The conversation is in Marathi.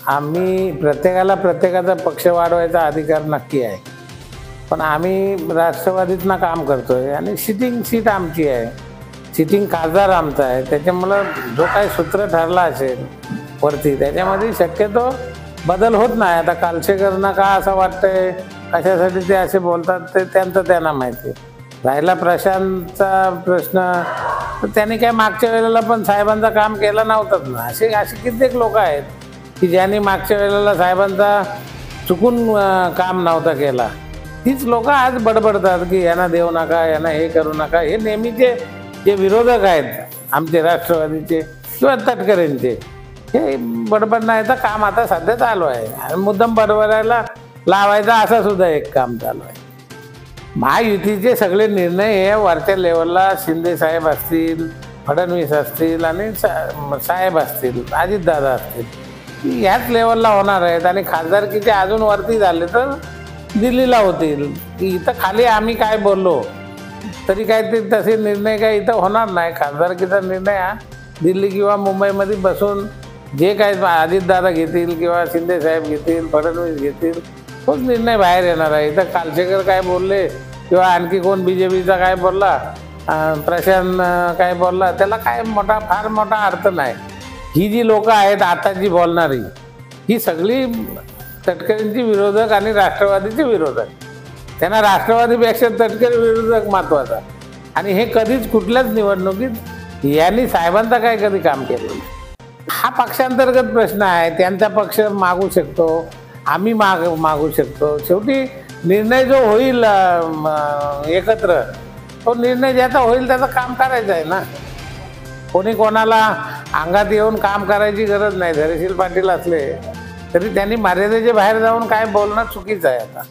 आम्ही प्रत्येकाला प्रत्येकाचा पक्ष वाढवायचा अधिकार नक्की आहे, पण आम्ही राष्ट्रवादीतनं काम करतोय आणि सिटिंग सीट आमची आहे, सिटिंग खासदार आमचा आहे. त्याच्यामुळं जो काही सूत्र ठरला असेल वरती त्याच्यामध्ये शक्यतो बदल होत नाही. आता कालशेकरना का असं वाटतंय, कशासाठी ते असे बोलतात ते त्यांना माहिती. राहिला प्रशांतचा प्रश्न, तर त्यांनी काय मागच्या वेळेला पण साहेबांचं काम केलं नव्हतंच ना. असे कित्येक लोक आहेत की ज्यांनी मागच्या वेळेला साहेबांचा चुकून काम नव्हता केला. तीच लोक आज बडबडतात की यांना देऊ नका, यांना हे करू नका. हे नेहमीचे जे विरोधक आहेत आमचे राष्ट्रवादीचे किंवा तटकरेंचे, हे बडबड नाही तर काम आता सध्या चालू आहे आणि मुद्दाम बडबडायला लावायचा असा सुद्धा एक काम चालू आहे. महायुतीचे सगळे निर्णय हे वरच्या लेवलला शिंदे साहेब असतील, फडणवीस असतील आणि साहेब असतील, अजितदादा असतील, ह्याच लेवलला होणार आहेत. आणि खासदारकीचे अजून वरती झाले तर दिल्लीला होतील. इथं खाली आम्ही काय बोललो तरी काय ते तसे निर्णय काय इथं होणार नाही. खासदारकीचा निर्णय हा दिल्ली किंवा मुंबईमध्ये बसून जे काय अजितदादा घेतील किंवा शिंदे साहेब घेतील, फडणवीस घेतील, तोच निर्णय बाहेर येणार आहे. इथं कालशेकर काय बोलले किंवा आणखी कोण BJPचा काय बोलला, प्रशांत काय बोलला, त्याला काय फार मोठा अर्थ नाही. ही जी लोक आहेत आताची बोलणारी, ही सगळी तटकरेंची विरोधक आणि राष्ट्रवादीचे विरोधक. त्यांना राष्ट्रवादीपेक्षा तटकरे विरोधक महत्त्वाचा. आणि हे कधीच कुठल्याच निवडणुकीत यांनी साहेबांचा काय कधी काम केलं नाही. हा पक्षांतर्गत प्रश्न आहे. त्यांचा पक्ष मागू शकतो, आम्ही मागू शकतो. शेवटी निर्णय जो होईल एकत्र, तो निर्णय ज्याचा होईल त्याचं काम करायचं आहे ना. कोणी कोणाला अंगात येऊन काम करायची गरज नाही. धैर्यशील पाटील असले तरी त्यांनी मर्यादेच्या बाहेर जाऊन काय बोलणं चुकीचं आहे आता.